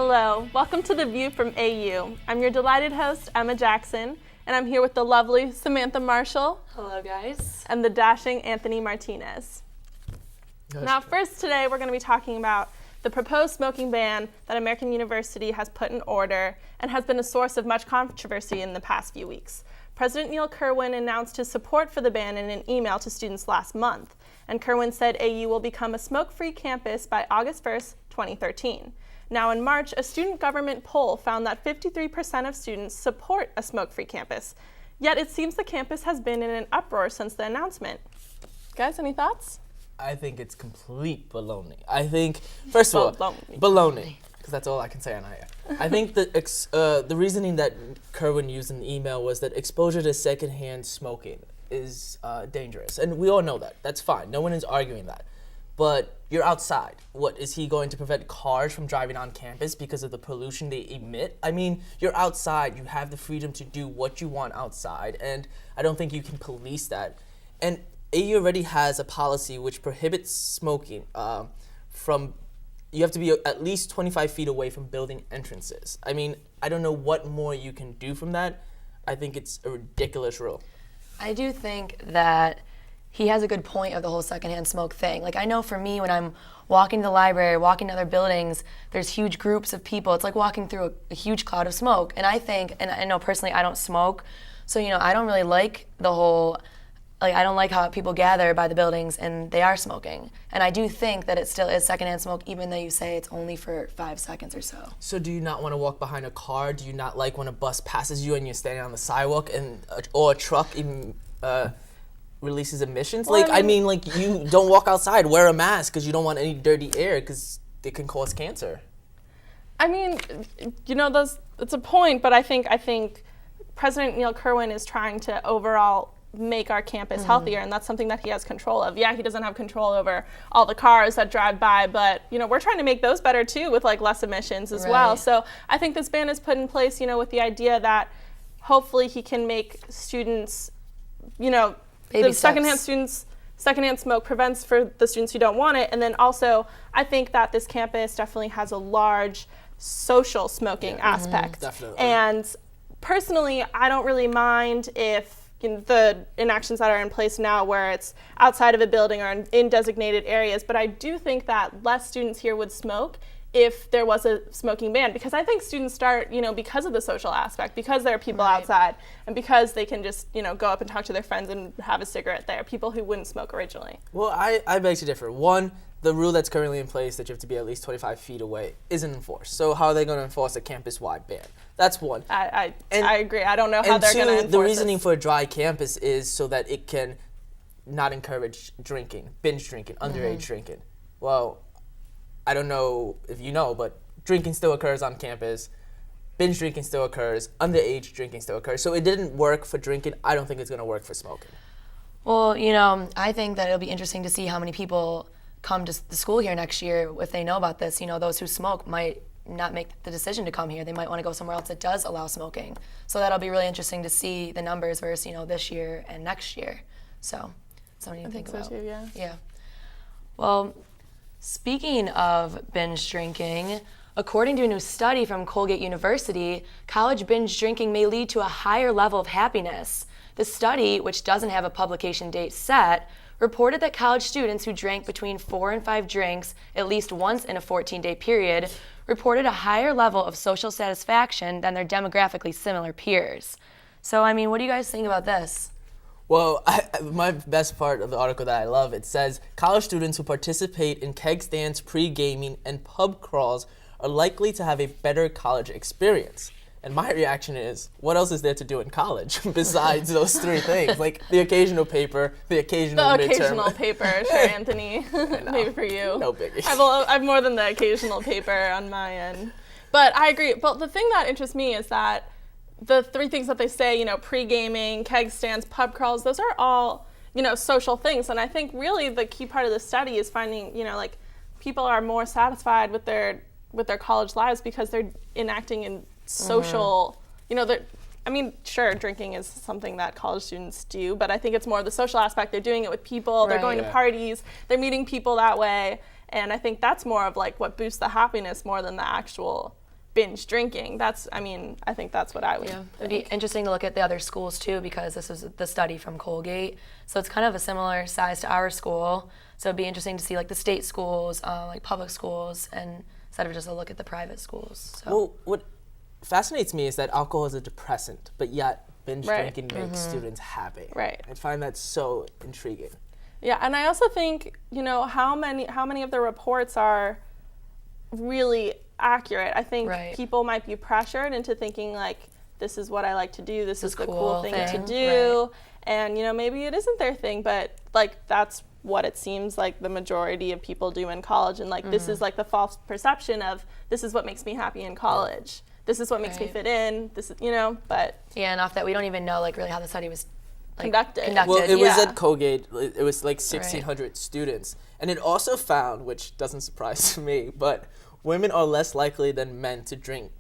Hello, welcome to The View from AU. I'm your delighted host, Emma Jackson, and I'm here with the lovely Samantha Marshall. Hello, guys. And the dashing Anthony Martinez. Now, first today, we're going to be talking about the proposed smoking ban that American University has put in order and has been a source of much controversy in the past few weeks. President Neil Kerwin announced his support for the ban in an email to students last month, and Kerwin said AU will become a smoke-free campus by August 1st, 2013. Now in March, a student government poll found that 53% of students support a smoke-free campus. Yet it seems the campus has been in an uproar since the announcement. Guys, any thoughts? I think it's complete baloney. I think, first of all, baloney, because that's all I can say on here. I think the reasoning that Kerwin used in the email was that exposure to secondhand smoking is dangerous. And we all know that. That's fine. No one is arguing that. But you're outside. What, is he going to prevent cars from driving on campus because of the pollution they emit? I mean, you're outside. You have the freedom to do what you want outside, and I don't think you can police that. And AU already has a policy which prohibits smoking you have to be at least 25 feet away from building entrances. I mean, I don't know what more you can do from that. I think it's a ridiculous rule. I do think that he has a good point of the whole secondhand smoke thing. Like, I know for me, when I'm walking to the library, walking to other buildings, there's huge groups of people. It's like walking through a huge cloud of smoke. And I think, and I know personally I don't smoke, so, I don't really like the whole, I don't like how people gather by the buildings and they are smoking. And I do think that it still is secondhand smoke, even though you say it's only for 5 seconds or so. So do you not want to walk behind a car? Do you not like when a bus passes you and you're standing on the sidewalk or a truck even releases emissions? Well, you don't walk outside, wear a mask because you don't want any dirty air because it can cause cancer. I mean, it's a point, but I think President Neil Kerwin is trying to overall make our campus healthier, and that's something that he has control of. Yeah, he doesn't have control over all the cars that drive by, but we're trying to make those better too with less emissions as well. So I think this ban is put in place, with the idea that hopefully he can make students, Baby steps. Secondhand smoke prevents for the students who don't want it, and then also I think that this campus definitely has a large social smoking aspect. Definitely. And personally, I don't really mind if the inactions that are in place now where it's outside of a building or in designated areas, but I do think that less students here would smoke if there was a smoking ban, because I think students start, because of the social aspect, because there are people outside, and because they can just, go up and talk to their friends and have a cigarette there, people who wouldn't smoke originally. Well, I beg to differ. One, the rule that's currently in place that you have to be at least 25 feet away isn't enforced. So how are they going to enforce a campus-wide ban? That's one. I agree. I don't know how they're going to enforce And two, the reasoning for a dry campus is so that it can not encourage drinking, binge drinking, underage drinking. Well, I don't know if you know, but drinking still occurs on campus. Binge drinking still occurs. Underage drinking still occurs. So it didn't work for drinking. I don't think it's going to work for smoking. Well, I think that it'll be interesting to see how many people come to the school here next year if they know about this. Those who smoke might not make the decision to come here. They might want to go somewhere else that does allow smoking. So that'll be really interesting to see the numbers versus, this year and next year. So something to think about. I think so too, yeah. Well, speaking of binge drinking, according to a new study from Colgate University, college binge drinking may lead to a higher level of happiness. The study, which doesn't have a publication date set, reported that college students who drank between 4 and 5 drinks at least once in a 14-day period reported a higher level of social satisfaction than their demographically similar peers. So, what do you guys think about this? Well, my best part of the article that I love, it says, college students who participate in keg stands, pre-gaming, and pub crawls are likely to have a better college experience. And my reaction is, what else is there to do in college besides those 3 things? Like the occasional paper, the occasional midterm. The occasional paper, sure, Anthony. Maybe for you. No biggie. I've more than the occasional paper on my end. But I agree. But the thing that interests me is that the 3 things that they say, pre-gaming, keg stands, pub crawls, those are all, social things. And I think really the key part of the study is finding, people are more satisfied with their college lives because they're enacting in social, sure, drinking is something that college students do, but I think it's more the social aspect. They're doing it with people, they're going to parties, they're meeting people that way, and I think that's more of what boosts the happiness more than the actual, binge drinking. I think that's what I would Yeah, think. it'd be interesting to look at the other schools too, because this was the study from Colgate. So it's kind of a similar size to our school. So it'd be interesting to see like the state schools, like public schools, and instead of just a look at the private schools. So. Well, what fascinates me is that alcohol is a depressant, but yet binge Right. drinking makes students happy. Right. I find that so intriguing. Yeah, and I also think, how many of the reports are really accurate. I think Right. people might be pressured into thinking like, this is what I like to do, this is the cool cool thing to thing, do, and maybe it isn't their thing, but like that's what it seems like the majority of people do in college, and like this is like the false perception of this is what makes me happy in college. This is what makes me Right. fit in. This is, but Yeah, and off that, we don't even know like really how the study was like, Conducted. Well, it was Yeah. at Colgate. It was like 1,600 students. And it also found, which doesn't surprise me, but women are less likely than men to drink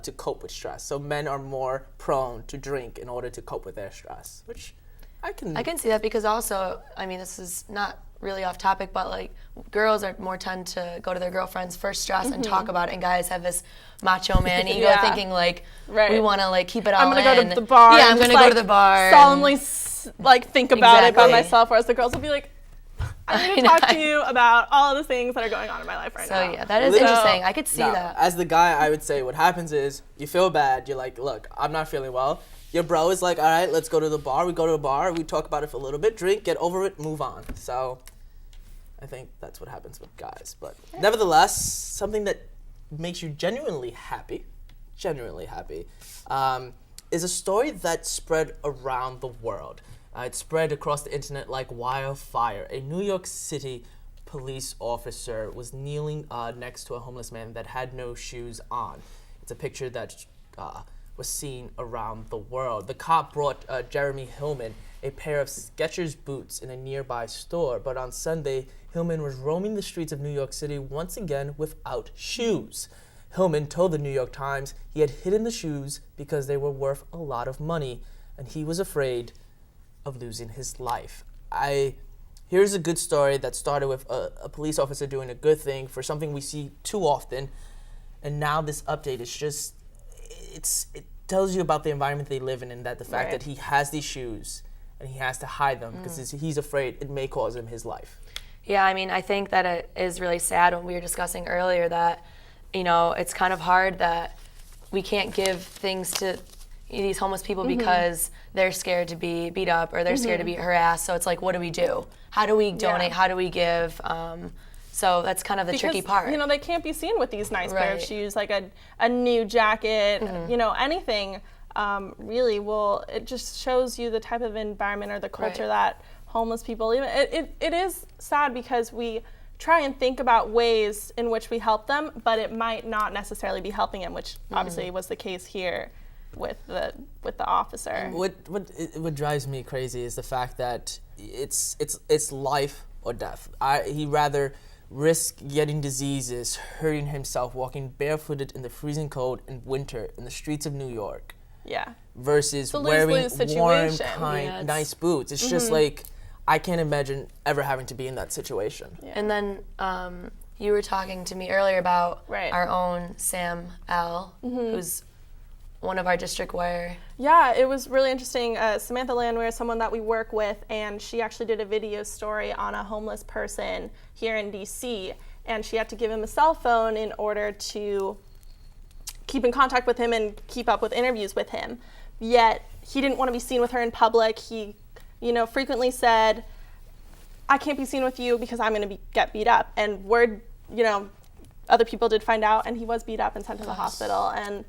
to cope with stress. So men are more prone to drink in order to cope with their stress, which I can see that, because also, I mean, this is not really off topic, but like girls are more tend to go to their girlfriends for stress and talk about it, and guys have this macho man ego Yeah. thinking like Right. we want to like keep it all I'm gonna in. go to the bar. Yeah, and I'm just, gonna go like, to the bar. Solemnly think about it by Exactly. myself, whereas the girls will be like, I'm gonna talk to you about all of the things that are going on in my life right now. So yeah, that is So- interesting. I could see Now, that. as the guy, I would say what happens is you feel bad. You're like, look, I'm not feeling well. Your bro is like, all right, let's go to the bar. We go to a bar. We talk about it for a little bit, drink, get over it, move on. So I think that's what happens with guys. But nevertheless, something that makes you genuinely happy, is a story that spread around the world. It spread across the internet like wildfire. A New York City police officer was kneeling next to a homeless man that had no shoes on. It's a picture that was seen around the world. The cop brought Jeremy Hillman a pair of Skechers boots in a nearby store, but on Sunday, Hillman was roaming the streets of New York City once again without shoes. Hillman told the New York Times he had hidden the shoes because they were worth a lot of money, and he was afraid of losing his life. Here's a good story that started with a police officer doing a good thing for something we see too often, and now this update is just, it tells you about the environment they live in, and that the fact Right. that he has these shoes and he has to hide them because he's afraid it may cause him his life. Yeah, I mean, I think that it is really sad when we were discussing earlier that, it's kind of hard that we can't give things to these homeless people because they're scared to be beat up or they're scared to be harassed. So it's like, what do we do? How do we donate? Yeah. How do we give? So that's kind of the tricky part. They can't be seen with these nice pair of Right. shoes, like a new jacket, anything. Really, it just shows you the type of environment or the culture Right. that homeless people live in. It is sad because we try and think about ways in which we help them, but it might not necessarily be helping them, which obviously was the case here with the officer. What drives me crazy is the fact that it's life or death. He'd rather risk getting diseases, hurting himself, walking barefooted in the freezing cold in winter in the streets of New York, Yeah. versus a wearing lose-lose warm, situation. Yeah, nice boots. It's just like, I can't imagine ever having to be in that situation. Yeah. And then you were talking to me earlier about Right. our own Sam L, who's one of our district wire. Yeah, it was really interesting. Samantha Landwehr is someone that we work with, and she actually did a video story on a homeless person here in DC, and she had to give him a cell phone in order to keep in contact with him and keep up with interviews with him. Yet he didn't want to be seen with her in public. He, frequently said, "I can't be seen with you because I'm going to get beat up." And word, other people did find out, and he was beat up and sent to the hospital. And,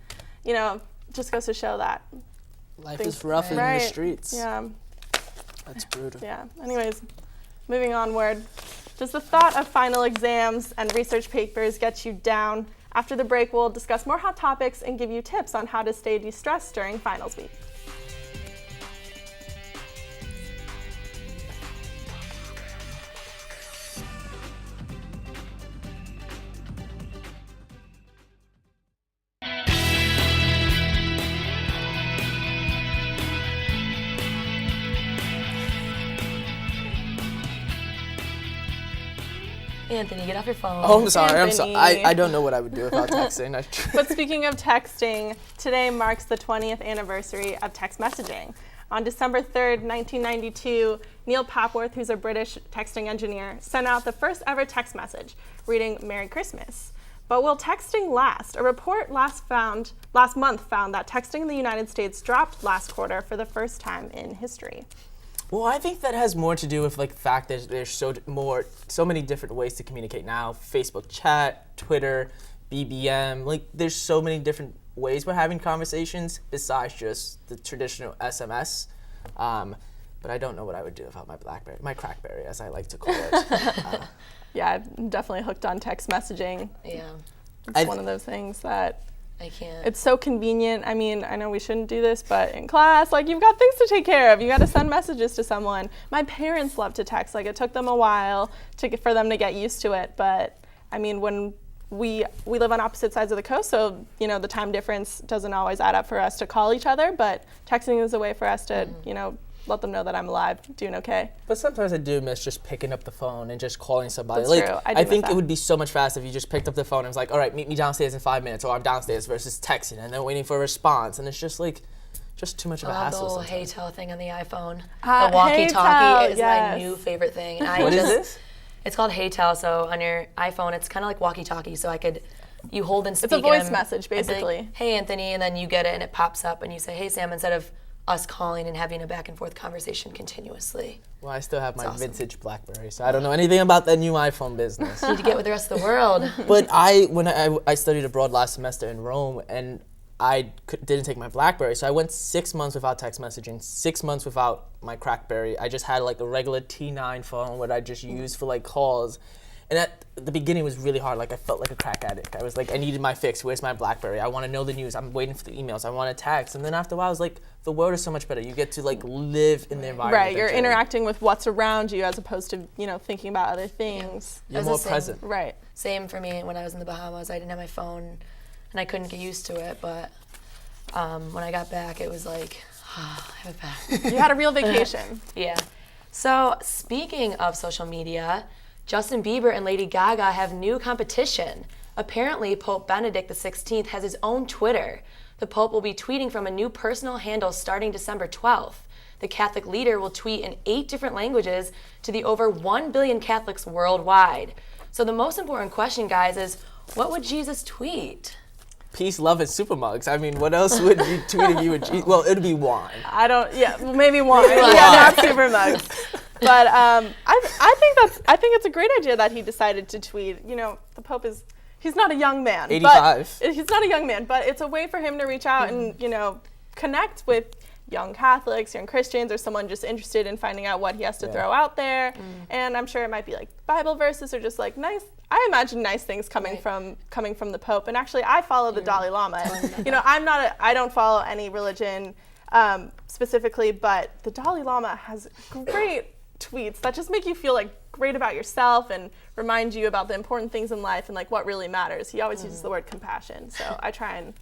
just goes to show that. Life Things- is rough in the Right. streets. Yeah. That's brutal. Yeah. Anyways, moving onward. Does the thought of final exams and research papers get you down? After the break, we'll discuss more hot topics and give you tips on how to stay de-stressed during finals week. Anthony, get off your phone. Oh, I'm sorry. Anthony. I don't know what I would do without texting. But speaking of texting, today marks the 20th anniversary of text messaging. On December 3rd, 1992, Neil Papworth, who's a British texting engineer, sent out the first ever text message, reading Merry Christmas. But will texting last? A report last month found that texting in the United States dropped last quarter for the first time in history. Well, I think that has more to do with like the fact that there's so many different ways to communicate now. Facebook chat, Twitter, BBM, like there's so many different ways we're having conversations besides just the traditional SMS. But I don't know what I would do without my BlackBerry, my Crackberry, as I like to call it. Yeah, I'm definitely hooked on text messaging. Yeah. It's one of those things that I can't. it's so convenient. I mean, I know we shouldn't do this, but in class, like you've got things to take care of. You got to send messages to someone. My parents love to text. Like it took them a while for them to get used to it. But I mean, when we live on opposite sides of the coast, so you know the time difference doesn't always add up for us to call each other. But texting is a way for us to, let them know that I'm alive, doing okay. But sometimes I do miss just picking up the phone and just calling somebody. That's like true. I think it would be so much faster if you just picked up the phone and was like, all right, meet me downstairs in 5 minutes, or I'm downstairs, versus texting and then waiting for a response. And it's just too much of a hassle. The whole sometimes. HeyTell thing on the iPhone. HeyTell, The walkie-talkie is yes. my new favorite thing. And What is this? It's called HeyTell. So on your iPhone, it's kind of like walkie-talkie. So you hold and speak. It's a voice and message, I'd be basically. like, hey, Anthony, and then you get it and it pops up and you say, hey, Sam, instead of us calling and having a back and forth conversation continuously. Well, I still have my awesome. vintage BlackBerry, so I don't know anything about that new iPhone business. You need to get with the rest of the world. But when I studied abroad last semester in Rome, and I didn't take my BlackBerry, so I went 6 months without text messaging, 6 months without my Crackberry. I just had like a regular T9 phone, what I just used for like calls. And at the beginning it was really hard. Like I felt like a crack addict. I was like, I needed my fix. Where's my BlackBerry? I want to know the news. I'm waiting for the emails. I want to text. And then after a while, I was like, the world is so much better. You get to like live in the environment. Right, you're interacting with what's around you as opposed to thinking about other things. You're more present. Right. Same for me when I was in the Bahamas. I didn't have my phone and I couldn't get used to it. But when I got back, it was like, I have it back. You had a real vacation. Yeah. So speaking of social media, Justin Bieber and Lady Gaga have new competition. Apparently, Pope Benedict XVI has his own Twitter. The Pope will be tweeting from a new personal handle starting December 12th. The Catholic leader will tweet in 8 different languages to the over 1 billion Catholics worldwide. So the most important question, guys, is what would Jesus tweet? Peace, love, and super mugs. I mean, what else would be tweeting you with Jesus? Well, it'd be wine. Maybe one. Yeah, not super mugs. But I think it's a great idea that he decided to tweet. The Pope he's not a young man. 85. But he's not a young man, but it's a way for him to reach out and, connect with young Catholics, young Christians, or someone just interested in finding out what he has to throw out there. And I'm sure it might be like Bible verses or just like nice. I imagine nice things coming from the Pope. And actually, I follow the Dalai Lama. I don't follow any religion specifically, but the Dalai Lama has great tweets that just make you feel like great about yourself and remind you about the important things in life and like what really matters. He always uses the word compassion, so I try and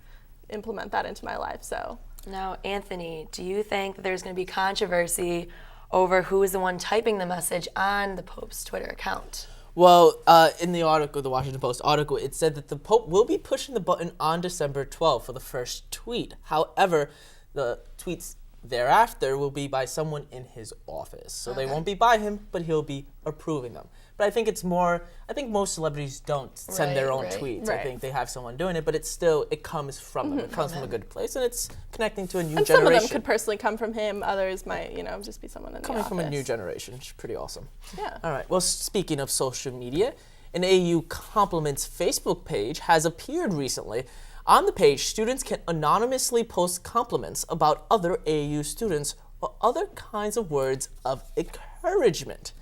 implement that into my life. So now, Anthony, do you think that there's going to be controversy over who is the one typing the message on the Pope's Twitter account? Well, in the article, the Washington Post article, it said that the Pope will be pushing the button on December 12th for the first tweet. However, the tweets thereafter will be by someone in his office. So they won't be by him, but he'll be approving them. But I think most celebrities don't send their own tweets. Right. I think they have someone doing it, but it comes from them. It comes from a good place, and it's connecting to a new generation. Some of them could personally come from him. Others might, just be someone in the Coming office. from a new generation, which is pretty awesome. Yeah. All right. Well, speaking of social media, an AU Compliments Facebook page has appeared recently. On the page, students can anonymously post compliments about other AU students or other kinds of words of encouragement.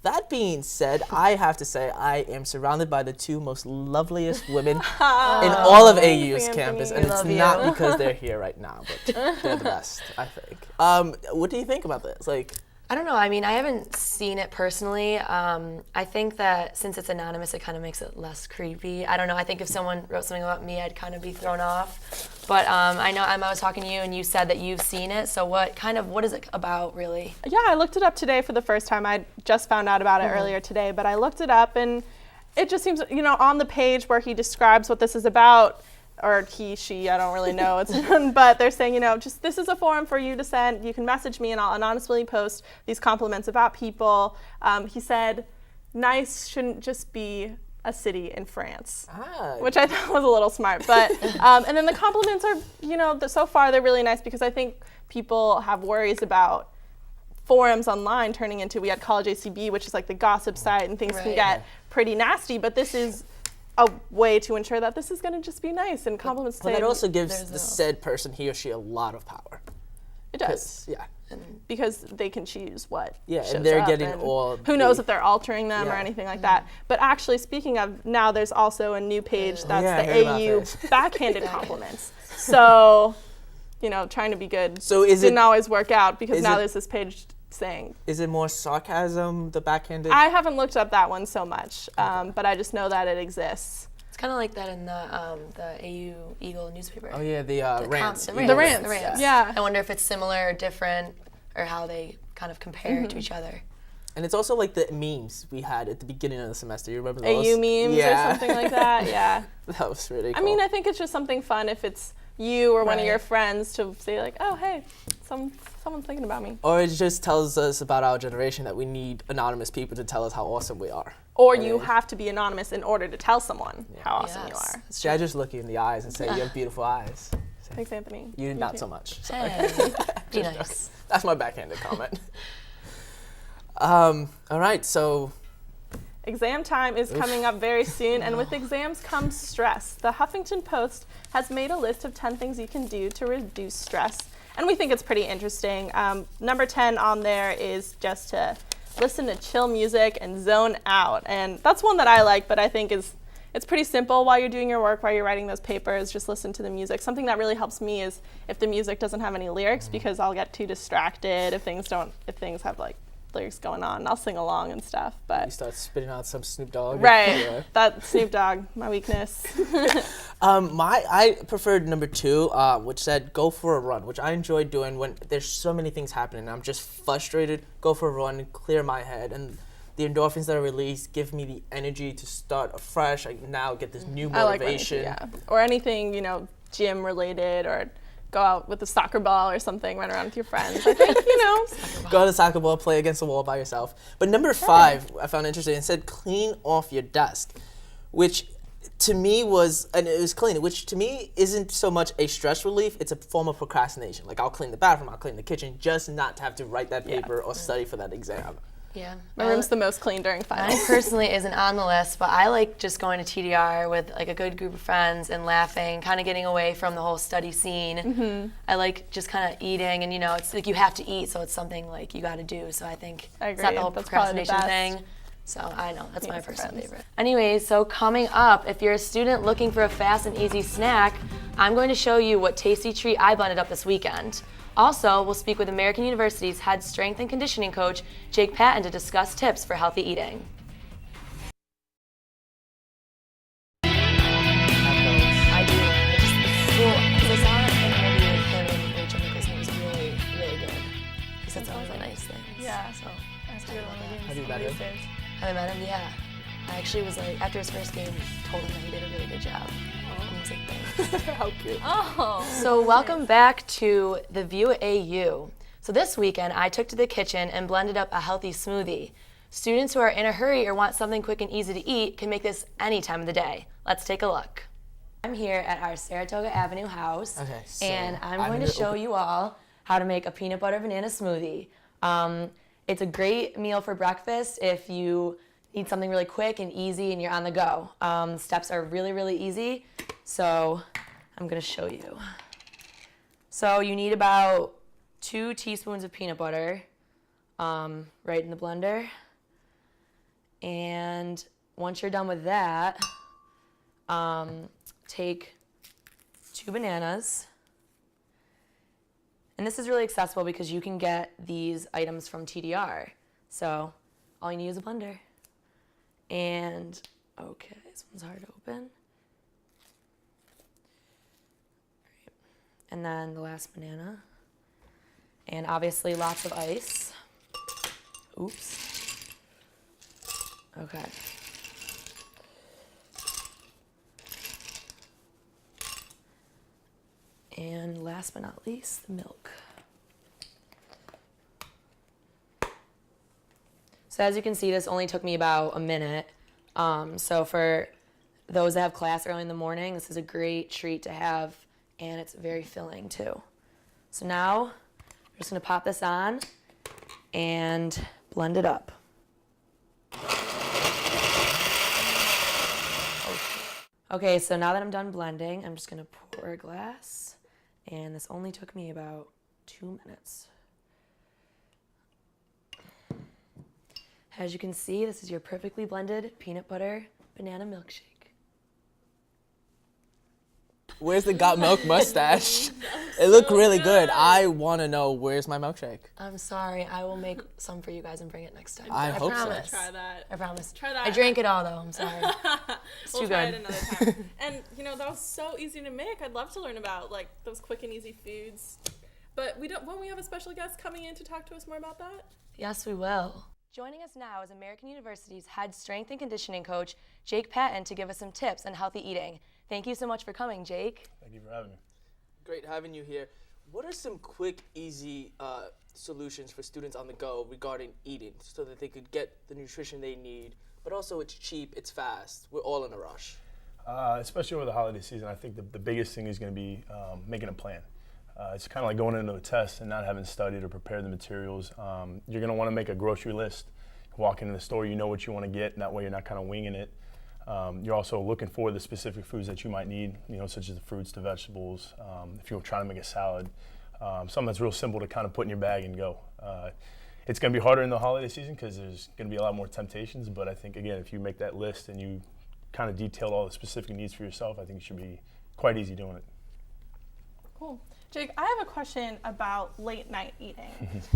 That being said, I have to say I am surrounded by the 2 most loveliest women in all of AU's campus, and it's not because they're here right now, but they're the best, I think. What do you think about this? I don't know. I mean, I haven't seen it personally. I think that since it's anonymous, it kind of makes it less creepy. I don't know. I think if someone wrote something about me, I'd kind of be thrown off. But I know, Emma, I was talking to you, and you said that you've seen it. So what is it about, really? Yeah, I looked it up today for the first time. I just found out about it earlier today, but I looked it up, and it just seems, on the page where he describes what this is about, or he, she, I don't really know, but they're saying, just this is a forum for you to send. You can message me, and I'll anonymously post these compliments about people. He said, Nice shouldn't just be a city in France, which I thought was a little smart. But and then the compliments are, so far they're really nice, because I think people have worries about forums online turning into, we had College ACB, which is like the gossip site, and things can get pretty nasty. But this is a way to ensure that this is going to just be nice, and compliments. But it also gives the said person, he or she, a lot of power. It does. Yeah. Because they can choose what shows and they're up, getting and all. Who knows if they're altering them or anything like that. But actually, speaking of, now there's also a new page that's the AU backhanded compliments. So, trying to be good didn't always work out, because now there's this page saying. Is it more sarcasm, the backhanded? I haven't looked up that one so much, but I just know that it exists. It's kind of like that in the AU Eagle newspaper. Oh yeah, the rants. The rants. Yeah. I wonder if it's similar or different, or how they kind of compare to each other. And it's also like the memes we had at the beginning of the semester. You remember those? AU memes or something like that. Yeah. That was really cool. I mean, I think it's just something fun if it's you or one of your friends to say like, oh hey, someone's thinking about me. Or it just tells us about our generation that we need anonymous people to tell us how awesome we are. Or you have to be anonymous in order to tell someone how awesome you are. See, I just look you in the eyes and say, you have beautiful eyes. Thanks, Anthony. You not so much. Sorry. Hey, be nice. That's my backhanded comment. All right, so. Exam time is coming up very soon, and with exams comes stress. The Huffington Post has made a list of 10 things you can do to reduce stress, and we think it's pretty interesting. Number 10 on there is just to listen to chill music and zone out, and that's one that I like, but I think it's pretty simple while you're doing your work, while you're writing those papers. Just listen to the music. Something that really helps me is if the music doesn't have any lyrics, because I'll get too distracted if things have like lyrics going on, and I'll sing along and stuff. But you start spitting out some Snoop Dogg. Right, that Snoop Dogg, my weakness. I preferred number 2, which said go for a run, which I enjoy doing when there's so many things happening. I'm just frustrated. Go for a run and clear my head, and the endorphins that are released give me the energy to start afresh. I now get this new motivation. I like or anything, gym related, or go out with a soccer ball or something, run around with your friends. I think, Go to the soccer ball, play against the wall by yourself. But number 5, I found interesting. It said clean off your desk, which to me was, and it was clean, which to me isn't so much a stress relief, it's a form of procrastination. Like, I'll clean the bathroom, I'll clean the kitchen, just not to have to write that paper or study for that exam. Yeah. My room's the most clean during finals. Mine personally isn't on the list, but I like just going to TDR with like a good group of friends and laughing, kind of getting away from the whole study scene. Mm-hmm. I like just kind of eating, and it's like you have to eat, so it's something like you got to do. So I think it's not the whole procrastination thing. So I know, that's my personal favorite. Anyways, so coming up, if you're a student looking for a fast and easy snack, I'm going to show you what tasty treat I blended up this weekend. Also, we'll speak with American University's head strength and conditioning coach, Jake Patton, to discuss tips for healthy eating. I do. Because I saw an interview with him and Rachel Nichols, and it was really, really good. He said some really nice things. Yeah. So I have to go to one of Have you the met him? games. have I met him? Yeah. I actually was like, after his first game, told him that he did a really good job. And he was like, thanks. How cute. Oh. So welcome back to The View at AU. So this weekend, I took to the kitchen and blended up a healthy smoothie. Students who are in a hurry or want something quick and easy to eat can make this any time of the day. Let's take a look. I'm here at our Saratoga Avenue house, and I'm going to show you all how to make a peanut butter banana smoothie. It's a great meal for breakfast if you need something really quick and easy and you're on the go. Steps are really, really easy, so I'm going to show you. So you need about 2 teaspoons of peanut butter right in the blender. And once you're done with that, take 2 bananas. And this is really accessible because you can get these items from TDR. So all you need is a blender. And, okay, this one's hard to open. And then the last banana. And obviously lots of ice. Oops. Okay. And last but not least, the milk. So as you can see, this only took me about a minute. So for those that have class early in the morning, this is a great treat to have, and it's very filling too. So now I'm just gonna pop this on and blend it up. Okay, so now that I'm done blending, I'm just gonna pour a glass, and this only took me about 2 minutes. As you can see, this is your perfectly blended peanut butter banana milkshake. Where's the got milk mustache? It looked really good. I want to know, where's my milkshake? I'm sorry, I will make some for you guys and bring it next time. I hope promise. so. Try that. I promise. Try that. I drank it all though, I'm sorry. It's We'll too try good. it another time. And that was so easy to make. I'd love to learn about like those quick and easy foods. But won't we have a special guest coming in to talk to us more about that? Yes, we will. Joining us now is American University's head strength and conditioning coach, Jake Patton, to give us some tips on healthy eating. Thank you so much for coming, Jake. Thank you for having me. Great having you here. What are some quick, easy solutions for students on the go regarding eating so that they could get the nutrition they need, but also it's cheap, it's fast, we're all in a rush? Especially over the holiday season, I think the biggest thing is going to be making a plan. It's kind of like going into a test and not having studied or prepared the materials. You're going to want to make a grocery list. Walk into the store, you know what you want to get, and that way you're not kind of winging it. You're also looking for the specific foods that you might need, such as the fruits, the vegetables. If you're trying to make a salad, something that's real simple to kind of put in your bag and go. It's going to be harder in the holiday season because there's going to be a lot more temptations, but I think, again, if you make that list and you kind of detail all the specific needs for yourself, I think it should be quite easy doing it. Cool. Jake, I have a question about late night eating.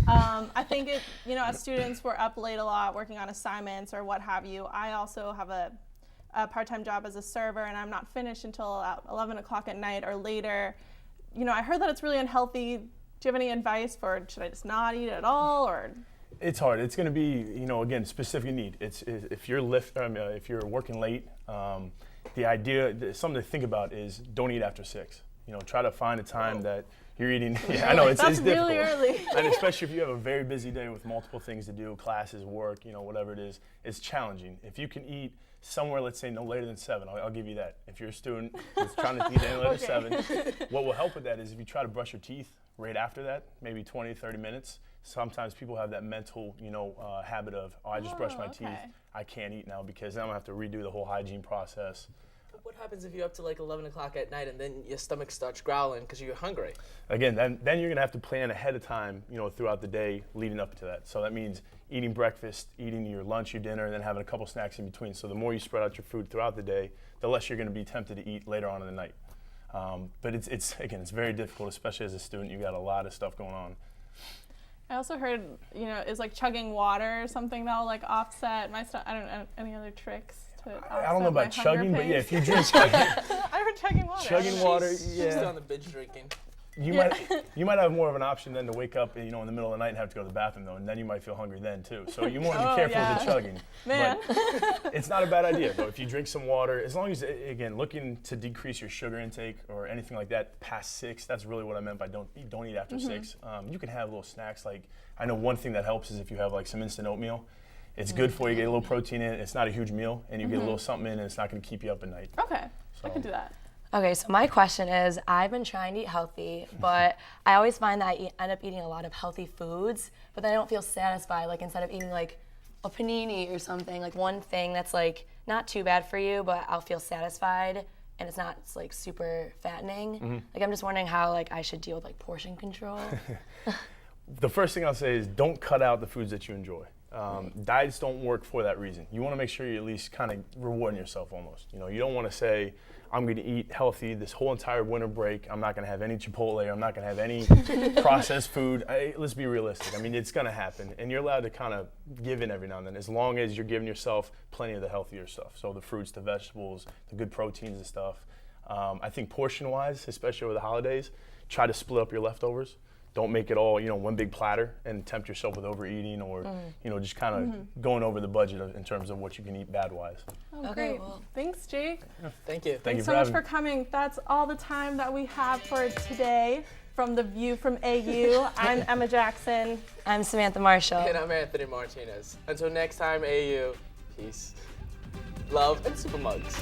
I think as students, we're up late a lot working on assignments or what have you. I also have a part-time job as a server, and I'm not finished until about 11 o'clock at night or later. I heard that it's really unhealthy. Do you have any advice for, should I just not eat at all, or? It's hard. It's going to be, again, specific need. If you're working late, the idea, something to think about is don't eat after 6. Try to find a time that you're eating. Yeah, I know it's That's difficult. really early. And especially if you have a very busy day with multiple things to do, classes, work, whatever it is, it's challenging. If you can eat somewhere, let's say no later than 7, I'll give you that. If you're a student who's trying to eat any later than 7, what will help with that is if you try to brush your teeth right after that, maybe 20, 30 minutes. Sometimes people have that mental, habit of, I just brushed my teeth. I can't eat now because then I'm going to have to redo the whole hygiene process. What happens if you're up to like 11 o'clock at night and then your stomach starts growling because you're hungry? Again, then you're going to have to plan ahead of time, throughout the day leading up to that. So that means eating breakfast, eating your lunch, your dinner, and then having a couple snacks in between. So the more you spread out your food throughout the day, the less you're going to be tempted to eat later on in the night. But it's very difficult, especially as a student. You've got a lot of stuff going on. I also heard, is like chugging water or something that will like offset my stuff. I don't know, any other tricks? I don't know about chugging, but yeah, if you drink I heard chugging water. Chugging water, She's yeah. on the binge drinking. You might have more of an option than to wake up, in the middle of the night and have to go to the bathroom though, and then you might feel hungry then too. So you want to be careful with the chugging. Man. But it's not a bad idea though. If you drink some water, as long as again looking to decrease your sugar intake or anything like that past 6. That's really what I meant by don't eat after 6. You can have little snacks like I know one thing that helps is if you have like some instant oatmeal. It's good for you, get a little protein in it. It's not a huge meal, and you get a little something in, and it's not going to keep you up at night. Okay, I can do that. Okay, so my question is, I've been trying to eat healthy, but I always find that I end up eating a lot of healthy foods, but then I don't feel satisfied. Like instead of eating like a panini or something, like one thing that's like not too bad for you, but I'll feel satisfied, and it's like super fattening. Like I'm just wondering how like I should deal with like portion control. The first thing I'll say is don't cut out the foods that you enjoy. Diets don't work for that reason. You want to make sure you're at least kind of rewarding yourself almost. You don't want to say, I'm going to eat healthy this whole entire winter break. I'm not going to have any Chipotle. I'm not going to have any processed food. Let's be realistic. I mean, it's going to happen. And you're allowed to kind of give in every now and then as long as you're giving yourself plenty of the healthier stuff. So the fruits, the vegetables, the good proteins and stuff. I think portion-wise, especially over the holidays, try to split up your leftovers. Don't make it all, one big platter and tempt yourself with overeating or, just kind of going over the budget in terms of what you can eat bad-wise. Oh, Okay, great. well. Thanks, Jake. Thank you. Thank you Thanks for so much having for me. coming. That's all the time that we have for today from The View from AU. I'm Emma Jackson. I'm Samantha Marshall. And I'm Anthony Martinez. Until next time, AU, peace, love, and super mugs.